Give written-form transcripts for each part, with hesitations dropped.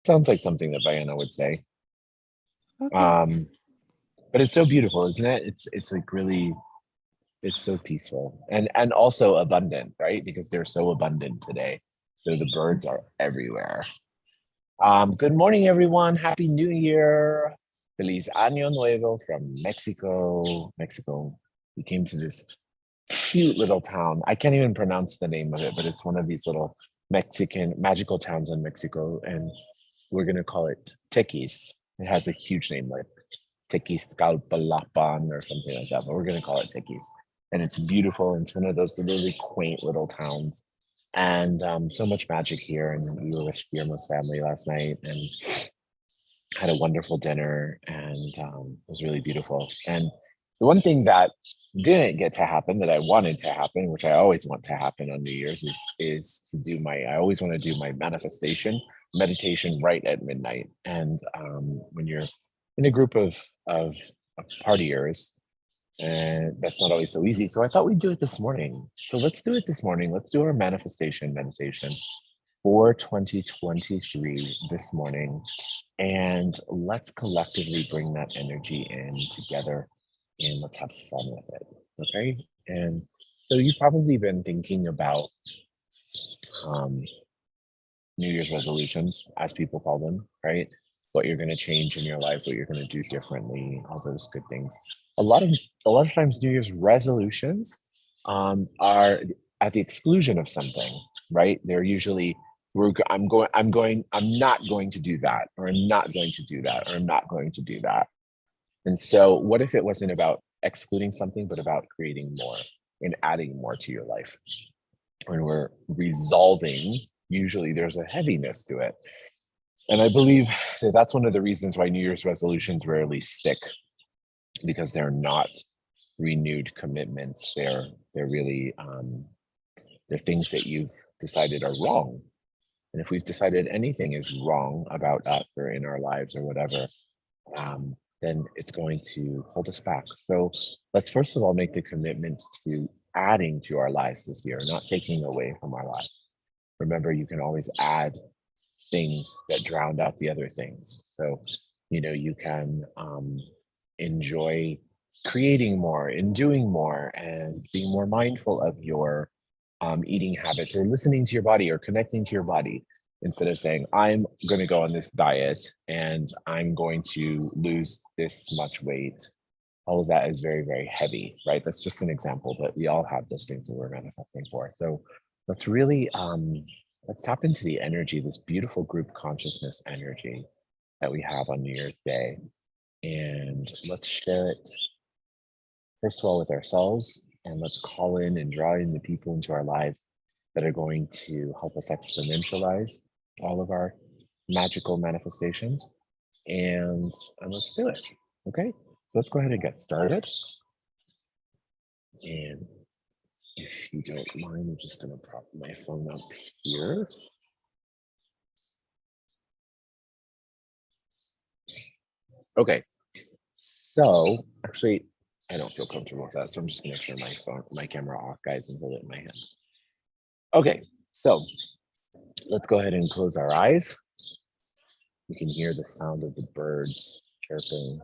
Sounds like something that Diana would say. Okay. Um, but it's so beautiful, isn't it? It's like really, it's so peaceful and also abundant, right? Because they're so abundant today. So the birds are everywhere. Good morning, everyone. Happy New Year. Feliz Año Nuevo from Mexico. Mexico. We came to this cute little town. I can't even pronounce the name of it, but it's one of these little Mexican magical towns in Mexico, and we're gonna call it Tequis. It has a huge name like Tequiscalpalapan or something like that, but we're gonna call it Tequis. And it's beautiful. And it's one of those really quaint little towns, and so much magic here. And we were with Guillermo's family last night and had a wonderful dinner, and it was really beautiful. And the one thing that didn't get to happen that I wanted to happen, which I always want to happen on New Year's, is to do my. I always want to do my manifestation meditation right at midnight. And when you're in a group of partiers, and that's not always so easy. So I thought we'd do it this morning. So let's do it this morning. Let's do our manifestation meditation for 2023 this morning. And let's collectively bring that energy in together and let's have fun with it. Okay. And so you've probably been thinking about um, New Year's resolutions, as people call them, right? What you're going to change in your life, what you're going to do differently, all those good things. A lot of a lot of times, New Year's resolutions are at the exclusion of something, right? They're usually I'm not going to do that, or I'm not going to do that, or I'm not going to do that. And so, what if it wasn't about excluding something, but about creating more and adding more to your life? When we're resolving, usually there's a heaviness to it. And I believe that that's one of the reasons why New Year's resolutions rarely stick, because they're not renewed commitments. They're really they're things that you've decided are wrong. And if we've decided anything is wrong about us or in our lives or whatever, then it's going to hold us back. So let's first of all make the commitment to adding to our lives this year, not taking away from our lives. Remember, you can always add things that drowned out the other things. So, you can enjoy creating more and doing more and being more mindful of your eating habits, or listening to your body, or connecting to your body, instead of saying, I'm going to go on this diet and I'm going to lose this much weight. All of that is very, very heavy, right? That's just an example, but we all have those things that we're manifesting for. So let's really let's tap into the energy, this beautiful group consciousness energy that we have on New Year's Day. And let's share it first of all with ourselves, and let's call in and draw in the people into our lives that are going to help us exponentialize all of our magical manifestations. And let's do it. Okay, let's go ahead and get started. And if you don't mind, I'm just going to prop my phone up here. Okay, so actually, I don't feel comfortable with that, so I'm just going to turn my camera off, guys, and hold it in my hand. Okay, so let's go ahead and close our eyes. You can hear the sound of the birds chirping.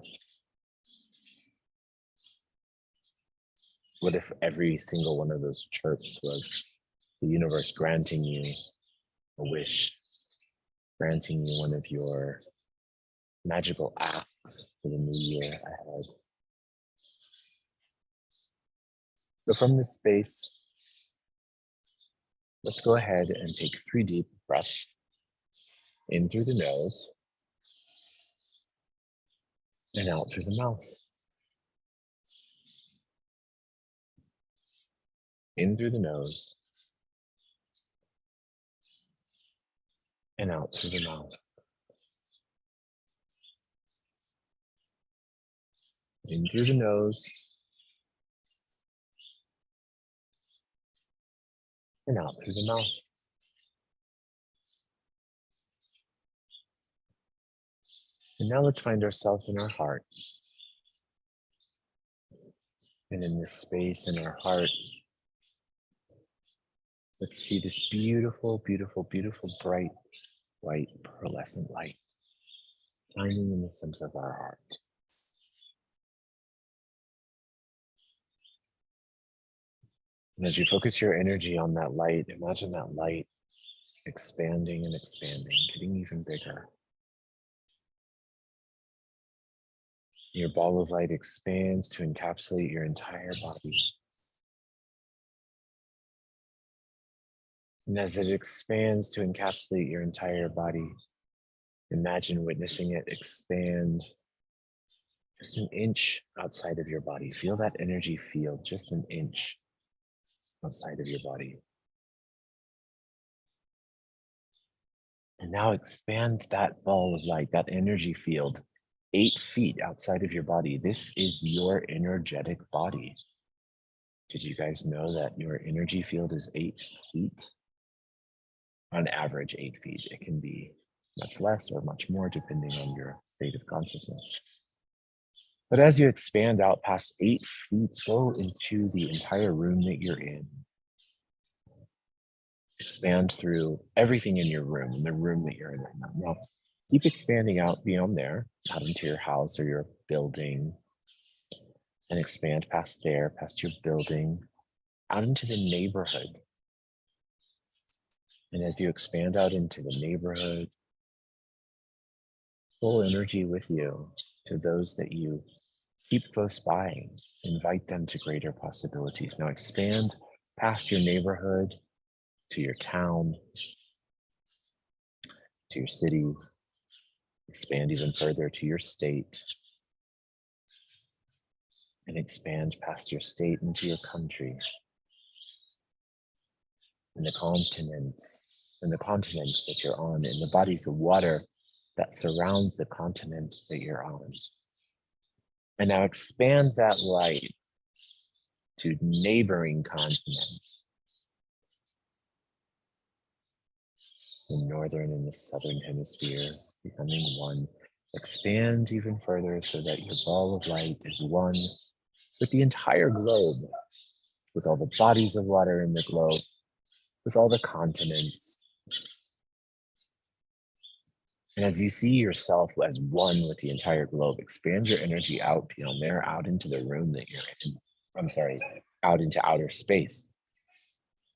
What if every single one of those chirps was the universe granting you a wish, granting you one of your magical asks for the new year ahead? So from this space, let's go ahead and take 3 deep breaths in through the nose and out through the mouth. In through the nose and out through the mouth. In through the nose and out through the mouth. And now let's find ourselves in our heart. And in this space in our heart, let's see this beautiful, beautiful, beautiful, bright white pearlescent light shining in the center of our heart. And as you focus your energy on that light, imagine that light expanding and expanding, getting even bigger. Your ball of light expands to encapsulate your entire body. And as it expands to encapsulate your entire body, imagine witnessing it expand just an inch outside of your body. Feel that energy field just an inch outside of your body. And now expand that ball of light, that energy field, 8 feet outside of your body. This is your energetic body. Did you guys know that your energy field is 8 feet? On average, 8 feet. It can be much less or much more depending on your state of consciousness. But as you expand out past 8 feet, go into the entire room that you're in. Expand through everything in your room, in the room that you're in right now. Now, keep expanding out beyond there, out into your house or your building, and expand past there, past your building, out into the neighborhood. And as you expand out into the neighborhood, pull energy with you to those that you keep close by. Invite them to greater possibilities. Now expand past your neighborhood, to your town, to your city, expand even further to your state, and expand past your state into your country, and the continents that you're on, and the bodies of water that surrounds the continent that you're on. And now expand that light to neighboring continents, the northern and the southern hemispheres, becoming one. Expand even further so that your ball of light is one with the entire globe, with all the bodies of water in the globe, with all the continents. And as you see yourself as one with the entire globe, expand your energy out beyond there, out into the room that you're in. Out into outer space.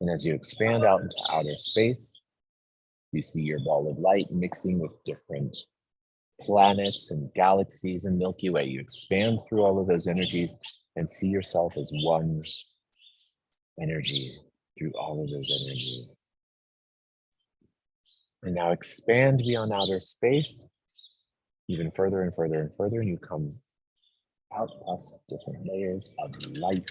And as you expand out into outer space, you see your ball of light mixing with different planets and galaxies and Milky Way. You expand through all of those energies and see yourself as one energy through all of those energies. And now expand beyond outer space, even further and further and further, and you come out past different layers of light.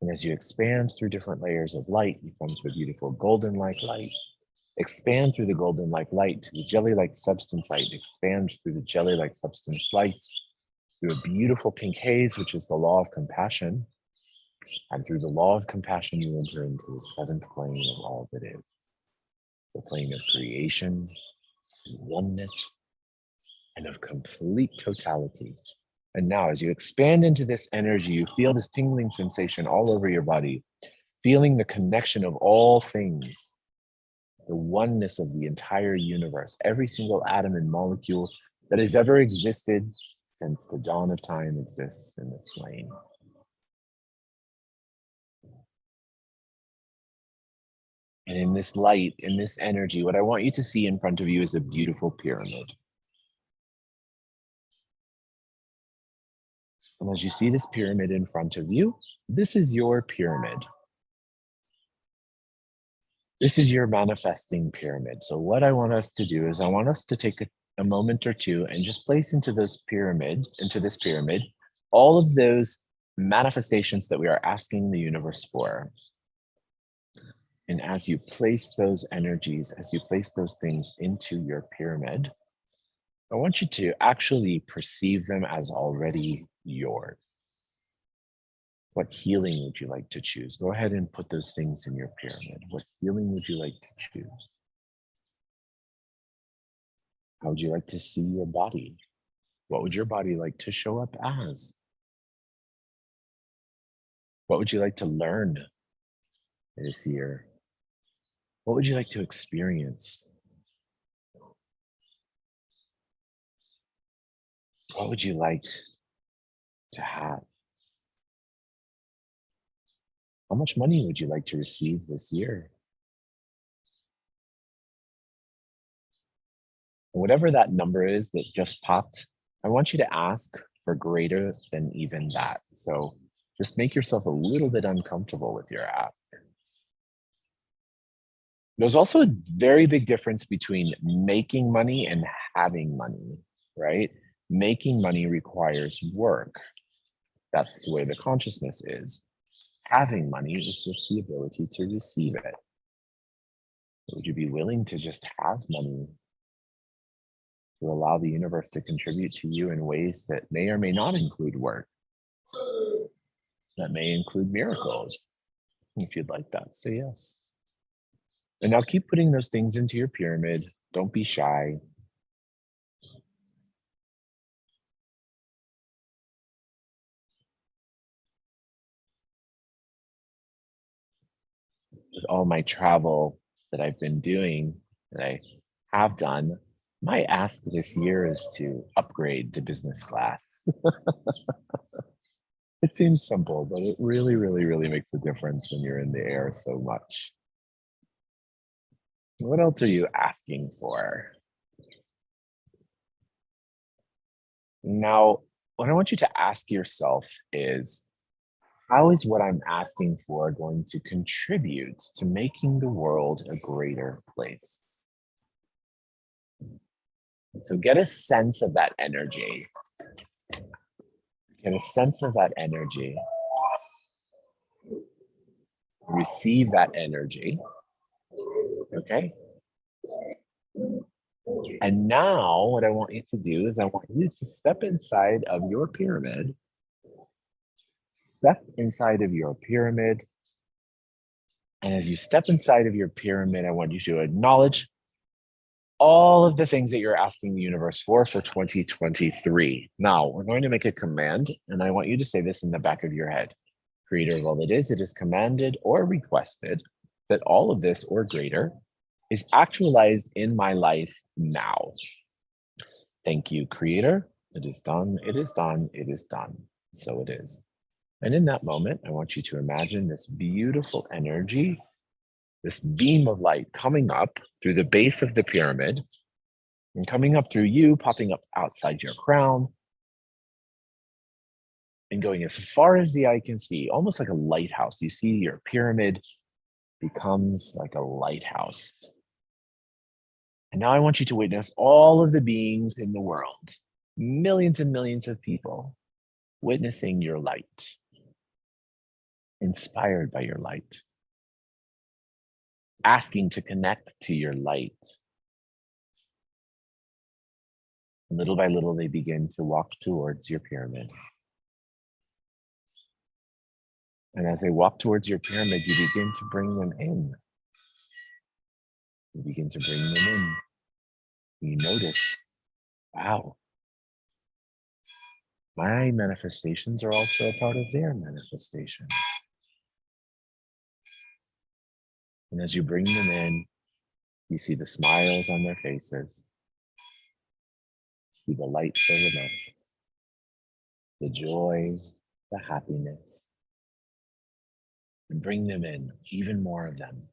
And as you expand through different layers of light, you come to a beautiful golden-like light. Expand through the golden-like light to the jelly-like substance light. Expand through the jelly-like substance light through a beautiful pink haze, which is the law of compassion. And through the law of compassion, you enter into the seventh plane of all that is. The plane of creation, oneness, and of complete totality. And now as you expand into this energy, you feel this tingling sensation all over your body, feeling the connection of all things, the oneness of the entire universe, every single atom and molecule that has ever existed since the dawn of time exists in this plane. And in this light, in this energy, what I want you to see in front of you is a beautiful pyramid. And as you see this pyramid in front of you, this is your pyramid. This is your manifesting pyramid. So what I want us to do is I want us to take a moment or two and just place into this pyramid, all of those manifestations that we are asking the universe for. And as you place those energies, as you place those things into your pyramid, I want you to actually perceive them as already yours. What healing would you like to choose? Go ahead and put those things in your pyramid. What healing would you like to choose? How would you like to see your body? What would your body like to show up as? What would you like to learn this year? What would you like to experience? What would you like to have? How much money would you like to receive this year? Whatever that number is that just popped, I want you to ask for greater than even that. So just make yourself a little bit uncomfortable with your ask. There's also a very big difference between making money and having money, right? Making money requires work. That's the way the consciousness is. Having money is just the ability to receive it. Would you be willing to just have money to allow the universe to contribute to you in ways that may or may not include work, that may include miracles? If you'd like that, say yes. And now keep putting those things into your pyramid. Don't be shy. With all my travel that I've been doing, that I have done, my ask this year is to upgrade to business class. It seems simple, but it really, really, really makes a difference when you're in the air so much. What else are you asking for? Now, what I want you to ask yourself is, how is what I'm asking for going to contribute to making the world a greater place? So get a sense of that energy. Get a sense of that energy. Receive that energy. Okay. And now what I want you to do is I want you to step inside of your pyramid. Step inside of your pyramid. And as you step inside of your pyramid, I want you to acknowledge all of the things that you're asking the universe for 2023. Now, we're going to make a command, and I want you to say this in the back of your head. Creator of all that is, it is commanded or requested that all of this or greater is actualized in my life now. Thank you, Creator. It is done, it is done, it is done. So it is. And in that moment, I want you to imagine this beautiful energy, this beam of light coming up through the base of the pyramid and coming up through you, popping up outside your crown and going as far as the eye can see, almost like a lighthouse. You see your pyramid becomes like a lighthouse. And now I want you to witness all of the beings in the world, millions and millions of people witnessing your light, inspired by your light, asking to connect to your light. Little by little, they begin to walk towards your pyramid. And as they walk towards your pyramid, you begin to bring them in. You begin to bring them in. You notice, wow, my manifestations are also a part of their manifestation. And as you bring them in, you see the smiles on their faces, see the light fill them up, the joy, the happiness, and bring them in, even more of them.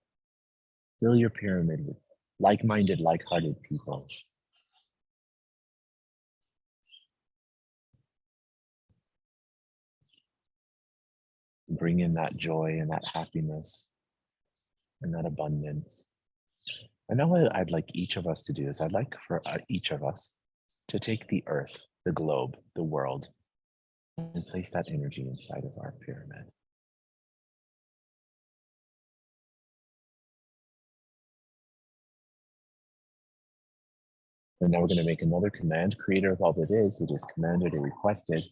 Fill your pyramid with like-minded, like-hearted people. Bring in that joy and that happiness and that abundance. And now what I'd like each of us to do is I'd like for each of us to take the earth, the globe, the world, and place that energy inside of our pyramid. And now we're going to make another command. Creator of all that is, it is commanded or requested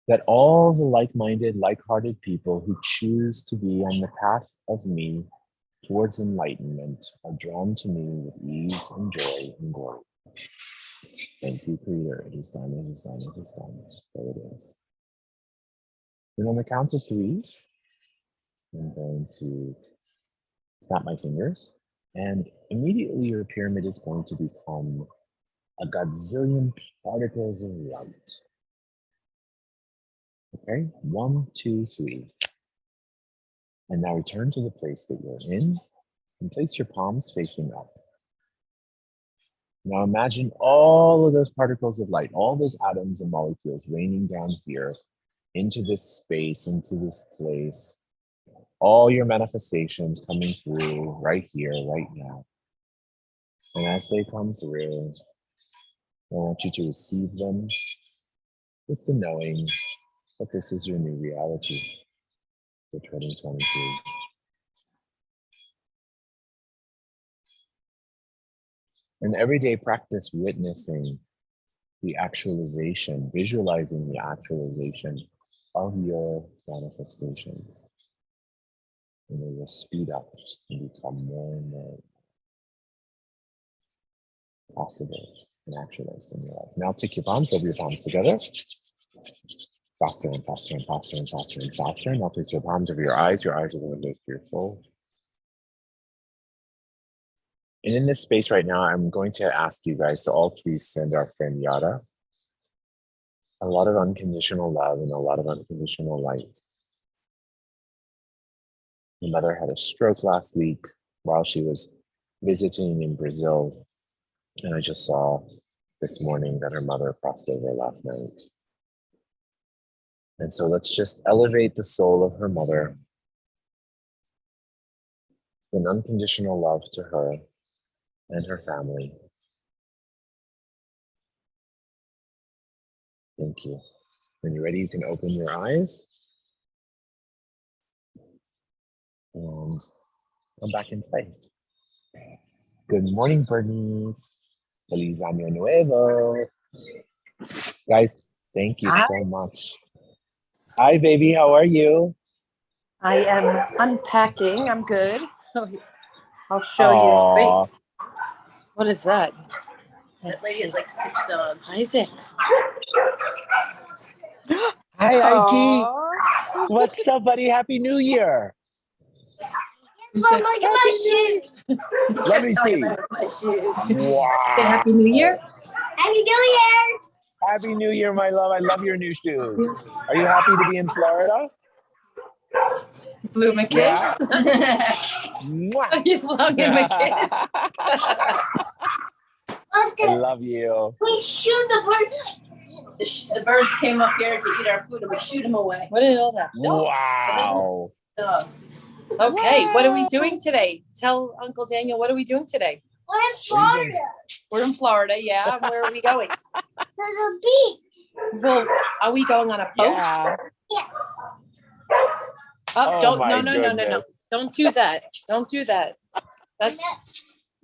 that all the like-minded, like-hearted people who choose to be on the path of me towards enlightenment are drawn to me with ease and joy and glory. Thank you, Creator. It is done, it is done, it is done. So it is. And on the count of three, I'm going to snap my fingers, and immediately your pyramid is going to become a gazillion particles of light. Okay, 1, 2, 3. And now return to the place that you're in and place your palms facing up. Now imagine all of those particles of light, all those atoms and molecules raining down here into this space, into this place. All your manifestations coming through right here, right now. And as they come through, I want you to receive them with the knowing that this is your new reality for 2023. An everyday practice witnessing the actualization, visualizing the actualization of your manifestations. And they will speed up and become more and more possible and actualized in your life. Now take your palms, rub your palms together. Faster and faster and faster and faster and faster. Now place your palms over your eyes. Your eyes are the windows to your soul. And in this space right now, I'm going to ask you guys to all please send our friend Yara a lot of unconditional love and a lot of unconditional light. My mother had a stroke last week while she was visiting in Brazil. And I just saw this morning that her mother crossed over last night. And so let's just elevate the soul of her mother. An unconditional love to her and her family. Thank you. When you're ready, you can open your eyes. And come back and play. Good morning, Bernice. Feliz Año Nuevo. Guys, thank you so much. Hi, baby. How are you? I am unpacking. I'm good. I'll show you. Wait, what is that? That lady has like 6 dogs. Isaac. Hi, Ike. Aw. What's up, buddy? Happy New Year. Look at my shoes. Let me see. My shoes. Wow. Say Happy New Year. Happy New Year. Happy New Year, my love. I love your new shoes. Are you happy to be in Florida? Blew my kiss. Yeah. Mwah. You blew my kiss. I love you. We shoot the birds. The birds came up here to eat our food and we shoot them away. What is all that? Wow. Dogs. Okay, what are we doing today? Tell Uncle Daniel, what are we doing today? We're in Florida. We're in Florida, yeah. Where are we going? To the beach. Well, are we going on a boat? Yeah. Oh, Oh don't, my no. goodness. Don't do that. Don't do that. That's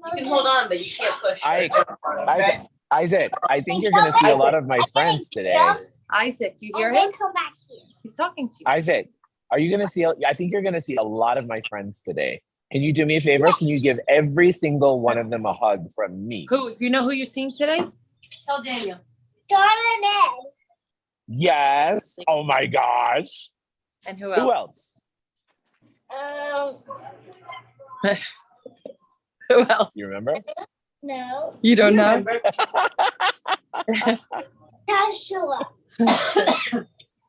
You can hold on, but you can't push. Isaac, I think you're going to see a lot of my friends today. Isaac. You hear And him? then come back here. He's talking to you. Isaac, are you going to see? I think you're going to see a lot of my friends today. Can you do me a favor? Can you give every single one of them a hug from me? Who? Do you know who you're seeing today? Tell Daniel. Don and Ed. Yes. Oh my gosh. And who else? Who else? Who else? You remember? No. You don't know? Remember? Joshua.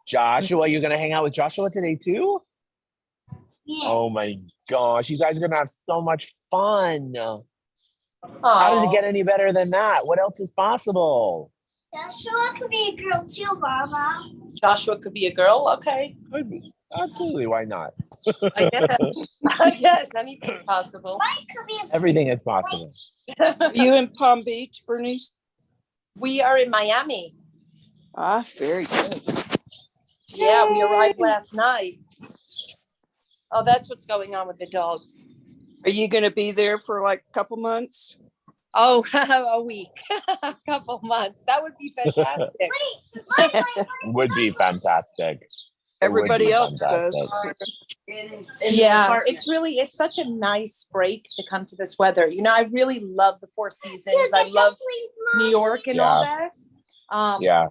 Joshua, you're going to hang out with Joshua today too? Yes. Oh my gosh. You guys are going to have so much fun. How does Aw. it get any better than that? What else is possible? Joshua could be a girl too, Mama. Joshua could be a girl. Okay. Could be. Absolutely. Why not? I guess. I guess anything's possible. Mike could be a Everything is possible. Are you in Palm Beach, Bernice? We are in Miami. Ah, very good. Yeah, we arrived last night. Oh, that's what's going on with the dogs. Are you going to be there for like a couple months? Oh, a week, a couple months. That would be fantastic. Would be fantastic. Everybody be else fantastic. does. in Yeah, the it's such a nice break to come to this weather. You know, I really love the Four Seasons. I love New York and all that. Yeah.